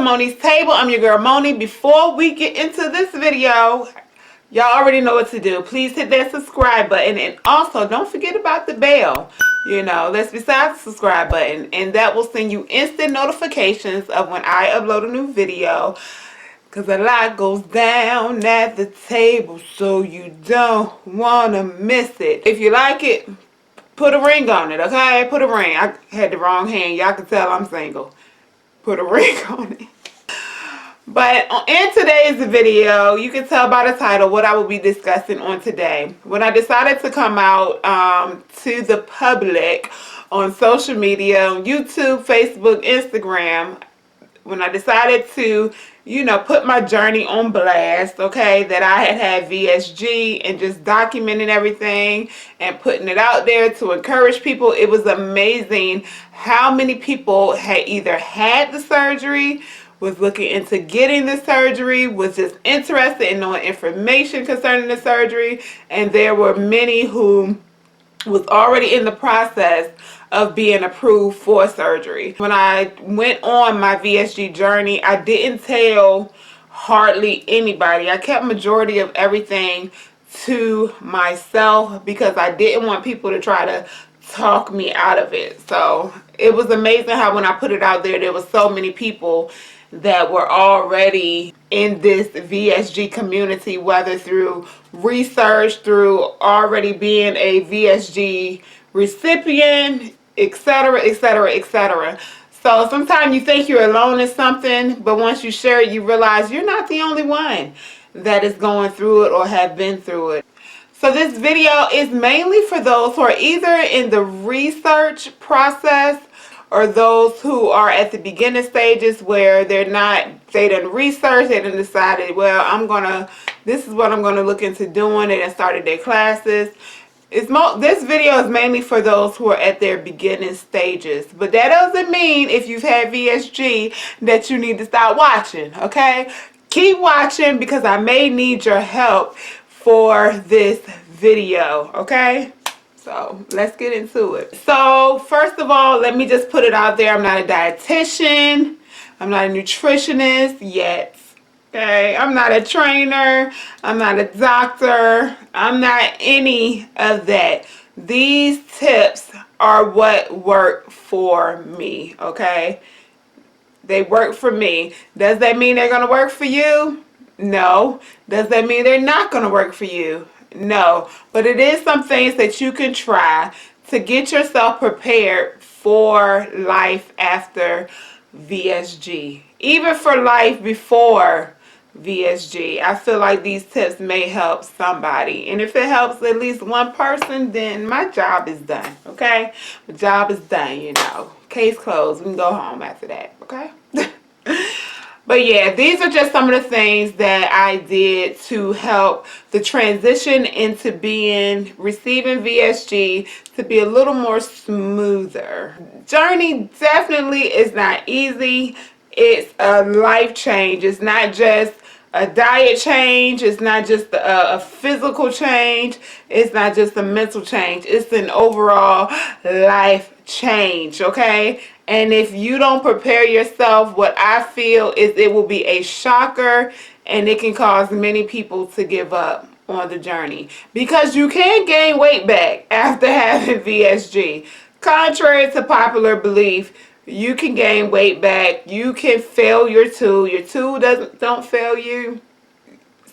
Moni's Table. I'm your girl Moni. Before we get into this video, y'all already know what to do. Please hit that subscribe button, and also don't forget about the bell. You know, that's besides the subscribe button, and that will send you instant notifications of when I upload a new video. Because a lot goes down at the table, so you don't want to miss it. If you like it, put a ring on it, okay? Put a ring. I had the wrong hand. Y'all can tell I'm single. Put a ring on it. But in today's video, you can tell by the title what I will be discussing on today. When I decided to come out to the public on social media, on YouTube, Facebook, Instagram, when I decided to, you know, put my journey on blast, okay, that I had VSG and just documenting everything and putting it out there to encourage people, it was amazing how many people had either had the surgery, was looking into getting the surgery, was just interested in knowing information concerning the surgery, and there were many who was already in the process of being approved for surgery. When I went on my VSG journey, I didn't tell hardly anybody. I kept majority of everything to myself because I didn't want people to try to talk me out of it. So it was amazing how when I put it out there was so many people that were already in this VSG community, whether through research, through already being a VSG recipient, etc., etc., etc. So sometimes you think you're alone in something, but once you share it, you realize you're not the only one that is going through it or have been through it. So this video is mainly for those who are either in the research process or those who are at the beginning stages where they done research, they done decided, well, this is what I'm gonna look into doing. They done started their classes. This video is mainly for those who are at their beginning stages, but that doesn't mean if you've had VSG that you need to stop watching, okay? Keep watching because I may need your help for this video, okay? So let's get into it. So first of all, let me just put it out there. I'm not a dietitian. I'm not a nutritionist yet. Okay, I'm not a trainer. I'm not a doctor. I'm not any of that. These tips are what work for me, okay? They work for me. Does that mean they're going to work for you? No. Does that mean they're not going to work for you? No. But it is some things that you can try to get yourself prepared for life after VSG. Even for life before VSG. I feel like these tips may help somebody. And if it helps at least one person, then my job is done, okay? My job is done, you know. Case closed. We can go home after that, okay? But yeah, these are just some of the things that I did to help the transition into receiving VSG to be a little more smoother. Journey definitely is not easy. It's a life change. It's not just a diet change. It's not just a physical change. It's not just a mental change. It's an overall life change, okay? And if you don't prepare yourself, what I feel is it will be a shocker, and it can cause many people to give up on the journey because you can gain weight back after having VSG. Contrary to popular belief, you can gain weight back. You can fail your tool. Your tool don't fail you.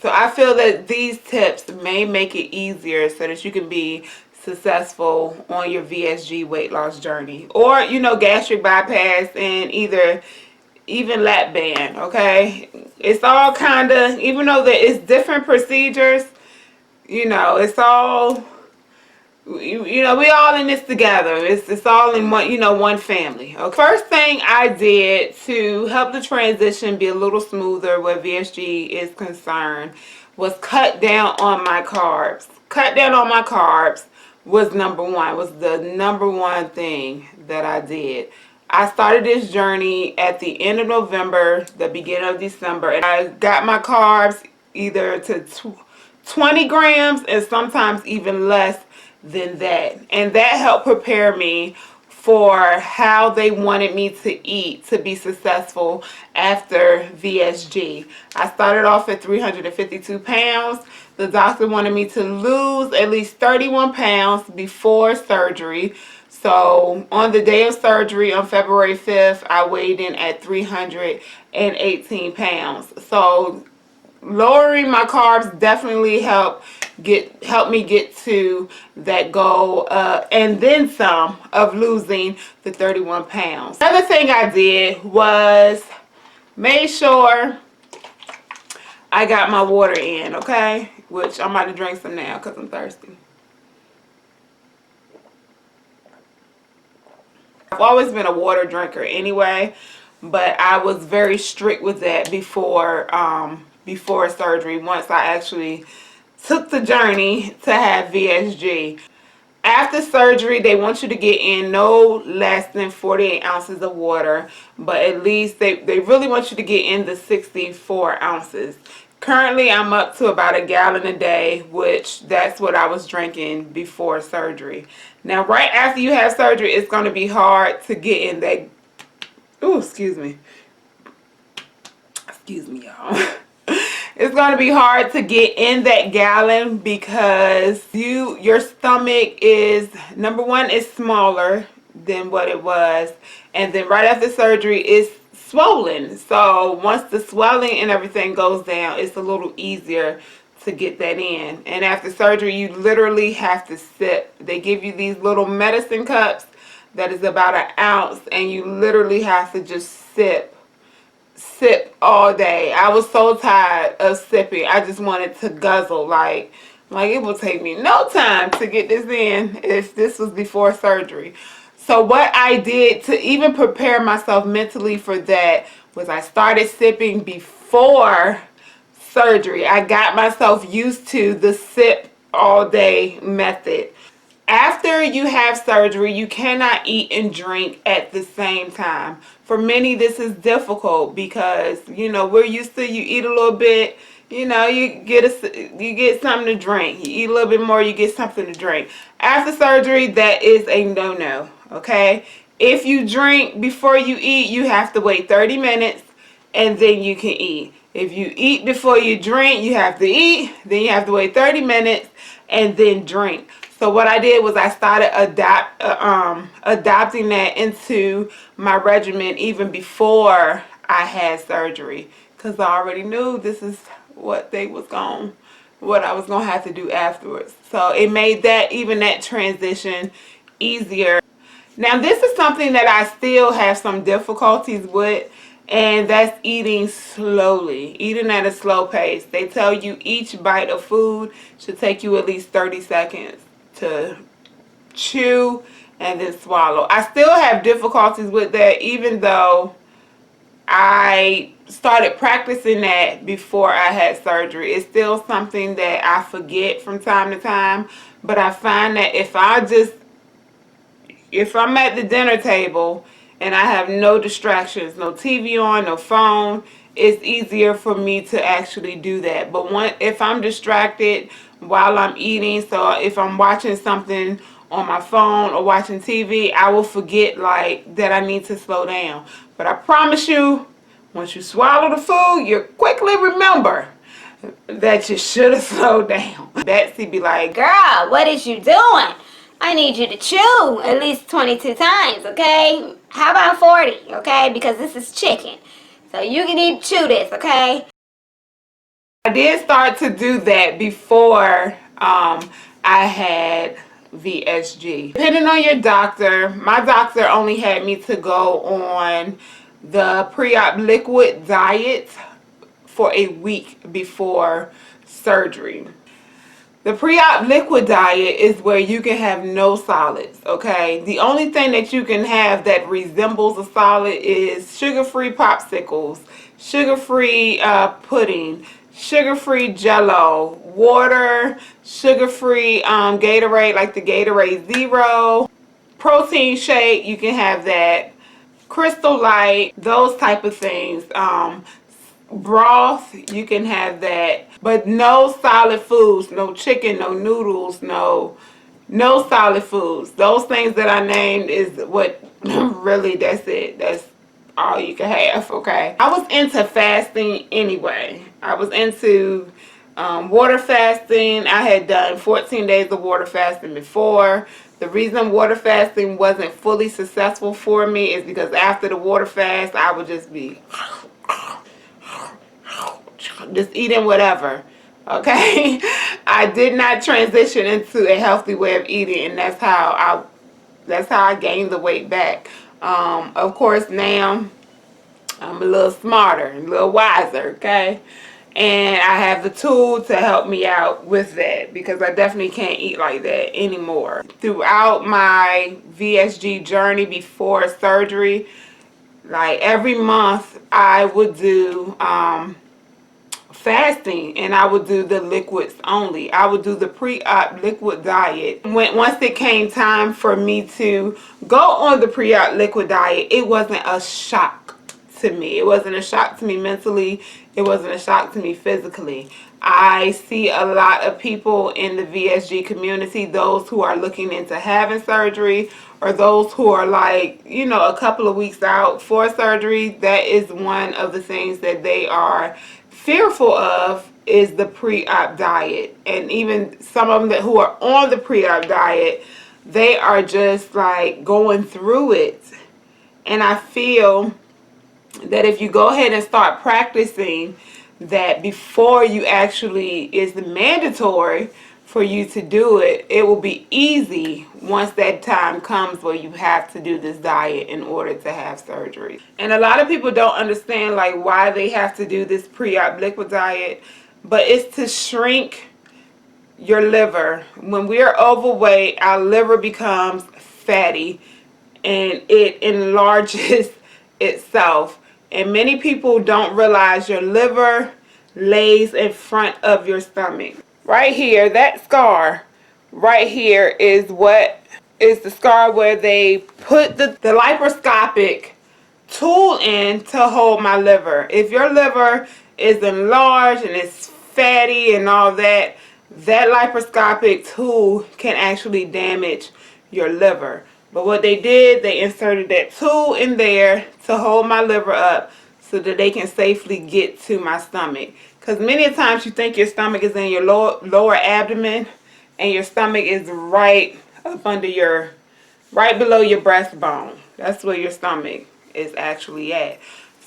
So I feel that these tips may make it easier so that you can be successful on your VSG weight loss journey, or you know, gastric bypass and even lap band, okay? It's all kind of, even though there is different procedures, you know, it's all, you know, we all in this together. It's all in one, you know, one family. Okay. First thing I did to help the transition be a little smoother where VSG is concerned was cut down on my carbs. Cut down on my carbs was the number one thing that I did. I started this journey at the end of November, the beginning of December, and I got my carbs either to 20 grams and sometimes even less than that. And that helped prepare me for how they wanted me to eat to be successful after VSG. I started off at 352 pounds. The doctor wanted me to lose at least 31 pounds before surgery. So on the day of surgery on February 5th, I weighed in at 318 pounds. So lowering my carbs definitely helped me get to that goal, and then some, of losing the 31 pounds. Another thing I did was made sure I got my water in, okay? Which I'm about to drink some now because I'm thirsty. I've always been a water drinker anyway, but I was very strict with that before surgery, once I actually took the journey to have VSG. After surgery, they want you to get in no less than 48 ounces of water, but at least they really want you to get in the 64 ounces. Currently, I'm up to about a gallon a day, which that's what I was drinking before surgery. Now, right after you have surgery, it's going to be hard to get in that. Ooh, excuse me. Excuse me, y'all. It's going to be hard to get in that gallon because your stomach is, number one, is smaller than what it was, and then right after surgery it's swollen. So once the swelling and everything goes down, it's a little easier to get that in. And after surgery, you literally have to sip. They give you these little medicine cups that is about an ounce, and you literally have to just sip all day. I was so tired of sipping. I just wanted to guzzle. Like it will take me no time to get this in if this was before surgery. So what I did to even prepare myself mentally for that was I started sipping before surgery. I got myself used to the sip all day method. After you have surgery, you cannot eat and drink at the same time. For many, this is difficult because, we're used to, you eat a little bit, you get something to drink. You eat a little bit more, you get something to drink. After surgery, that is a no-no, okay? If you drink before you eat, you have to wait 30 minutes and then you can eat. If you eat before you drink, you have to eat, then you have to wait 30 minutes and then drink. So what I did was I started adopting that into my regimen even before I had surgery, because I already knew this is what I was gonna have to do afterwards. So it made that transition easier. Now this is something that I still have some difficulties with, and that's eating slowly, eating at a slow pace. They tell you each bite of food should take you at least 30 seconds to chew and then swallow. I still have difficulties with that, even though I started practicing that before I had surgery. It's still something that I forget from time to time, but I find that if I'm at the dinner table and I have no distractions, no TV on, no phone, it's easier for me to actually do that. But if I'm distracted while I'm eating, so if I'm watching something on my phone or watching TV, I will forget that I need to slow down. But I promise you, once you swallow the food, you quickly remember that you should have slowed down. Betsy be like, girl, what is you doing? I need you to chew at least 22 times, okay? How about 40, okay? Because this is chicken. So you can need to chew this, okay? I did start to do that before I had VSG. Depending on your doctor, my doctor only had me to go on the PREOP liquid diet for a week before surgery. The PREOP liquid diet is where you can have no solids, okay? The only thing that you can have that resembles a solid is sugar-free popsicles, sugar-free pudding, sugar-free Jello, water, sugar-free Gatorade, like the Gatorade Zero, protein shake, you can have that, Crystal Light, those type of things. Broth, you can have that, but no solid foods, no chicken, no noodles, no No solid foods. Those things that I named is what really, that's it. That's all you can have, okay? I was into fasting anyway. I was into water fasting. I had done 14 days of water fasting before. The reason water fasting wasn't fully successful for me is because after the water fast, I would just be just eating whatever. Okay, I did not transition into a healthy way of eating, and that's how I gained the weight back. Of course, now I'm a little smarter, a little wiser, okay? And I have the tool to help me out with that, because I definitely can't eat like that anymore. Throughout my VSG journey before surgery, like every month I would do fasting, and I would do the liquids only. I would do the pre-op liquid diet. Once it came time for me to go on the pre-op liquid diet, it wasn't a shock to me. It wasn't a shock to me mentally. It wasn't a shock to me physically. I see a lot of people in the VSG community, those who are looking into having surgery, or those who are like, you know, a couple of weeks out for surgery. That is one of the things that they are fearful of, is the pre-op diet. And even some of them who are on the pre-op diet, they are just like going through it. And I feel that if you go ahead and start practicing that before you actually, is mandatory for you to do it, it will be easy once that time comes where you have to do this diet in order to have surgery. And a lot of people don't understand like why they have to do this pre-op liquid diet, but it's to shrink your liver. When we are overweight, our liver becomes fatty and it enlarges itself. And many people don't realize your liver lays in front of your stomach. Right here, that scar right here is the scar where they put the laparoscopic tool in to hold my liver. If your liver is enlarged and it's fatty and all that, that laparoscopic tool can actually damage your liver. But what they did, they inserted that tool in there to hold my liver up so that they can safely get to my stomach. Because many times you think your stomach is in your lower abdomen, and your stomach is right up under right below your breastbone. That's where your stomach is actually at.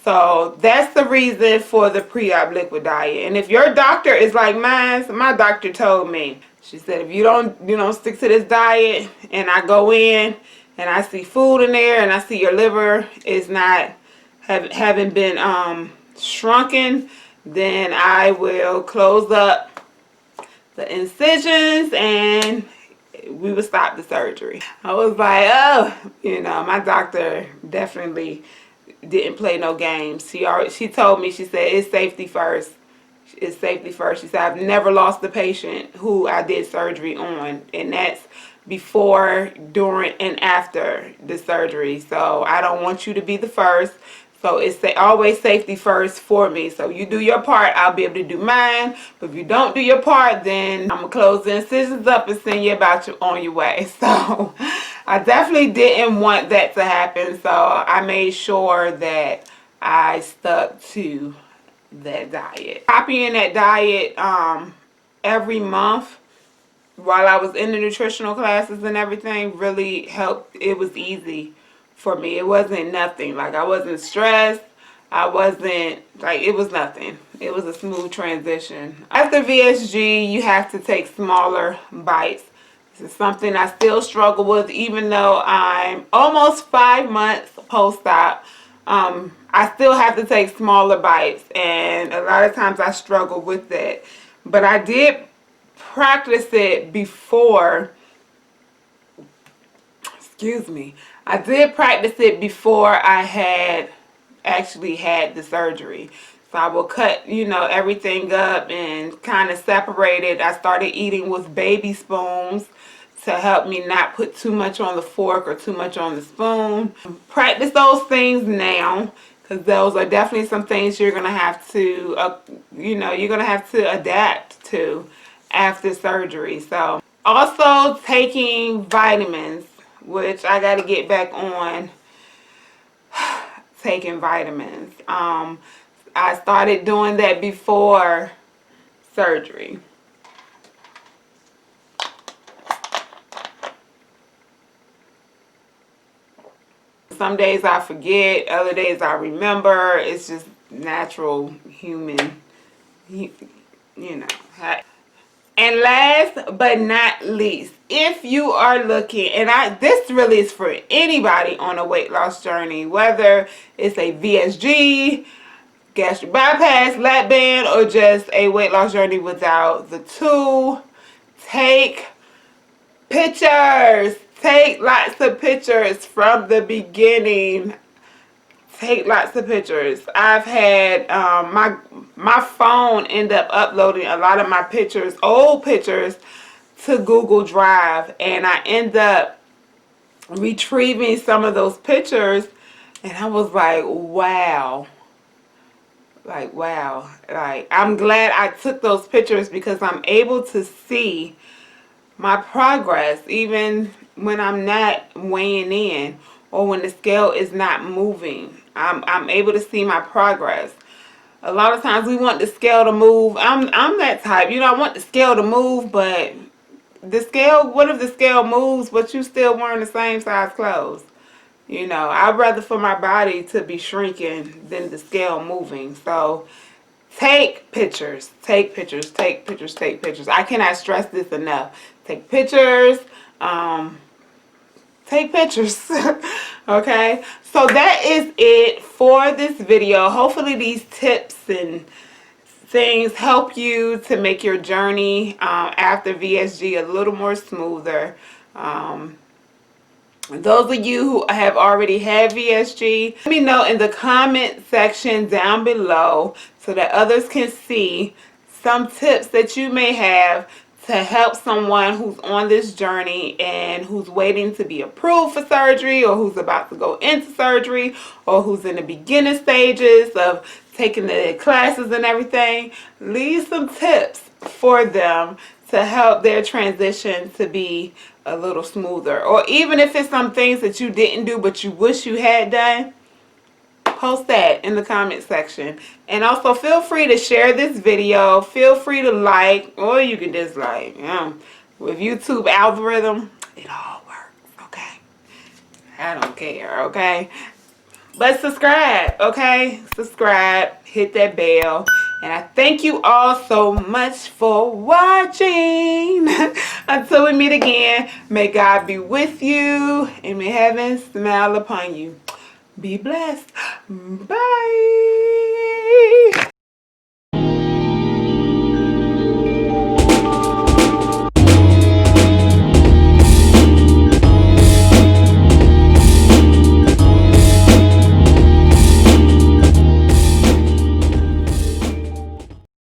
So that's the reason for the pre-op liquid diet. And if your doctor is like mine, my doctor told me, she said, if you don't stick to this diet, and I go in and I see food in there and I see your liver is not having been shrunken, then I will close up the incisions and we would stop the surgery. I was like, oh, my doctor definitely didn't play no games. She told me, she said, it's safety first. It's safety first. She said, I've never lost a patient who I did surgery on, and that's before, during, and after the surgery. So I don't want you to be the first. So it's always safety first for me. So you do your part, I'll be able to do mine. But if you don't do your part, then I'm going to close the incisions up and send you on your way. So I definitely didn't want that to happen. So I made sure that I stuck to that diet. Copying that diet every month while I was in the nutritional classes and everything really helped. It was easy for me. It wasn't nothing. Like, I wasn't stressed. I wasn't, like, it was nothing. It was a smooth transition. After VSG, you have to take smaller bites. This is something I still struggle with, even though I'm almost 5 months post-op. I still have to take smaller bites, and a lot of times I struggle with that. But I did practice it before, I did practice it before I had actually had the surgery. So I will cut, everything up and kind of separate it. I started eating with baby spoons to help me not put too much on the fork or too much on the spoon. Practice those things now, because those are definitely some things you're going to have to, you're going to have to adapt to after surgery. So Also taking vitamins, which I got to get back on taking vitamins. I started doing that before surgery. Some days I forget, other days I remember. It's just natural human, you know. And last but not least, if you are looking, and this really is for anybody on a weight loss journey, whether it's a VSG, gastric bypass, lap band, or just a weight loss journey without the two, take pictures. Take lots of pictures from the beginning. Take lots of pictures. I've had my phone end up uploading a lot of my pictures, old pictures, to Google Drive, and I end up retrieving some of those pictures, and I was like, wow. Like, wow. Like, I'm glad I took those pictures because I'm able to see my progress even when I'm not weighing in or when the scale is not moving. I'm able to see my progress. A lot of times we want the scale to move. I'm that type. You know, I want the scale to move, but the scale, what if the scale moves but you still wearing the same size clothes? You know, I'd rather for my body to be shrinking than the scale moving. So take pictures, take pictures, take pictures, take pictures. I cannot stress this enough. Take pictures, take pictures. Okay, so that is it for this video. Hopefully these tips and things help you to make your journey after VSG a little more smoother. Those of you who have already had VSG, let me know in the comment section down below so that others can see some tips that you may have to help someone who's on this journey and who's waiting to be approved for surgery, or who's about to go into surgery, or who's in the beginning stages of taking the classes and everything. Leave some tips for them to help their transition to be a little smoother. Or even if it's some things that you didn't do but you wish you had done, post that in the comment section. And also feel free to share this video. Feel free to like, or you can dislike. With YouTube algorithm, it all works, okay? I don't care, okay? But subscribe, okay? Subscribe, hit that bell. And I thank you all so much for watching. Until we meet again, may God be with you and may heaven smile upon you. Be blessed. Bye.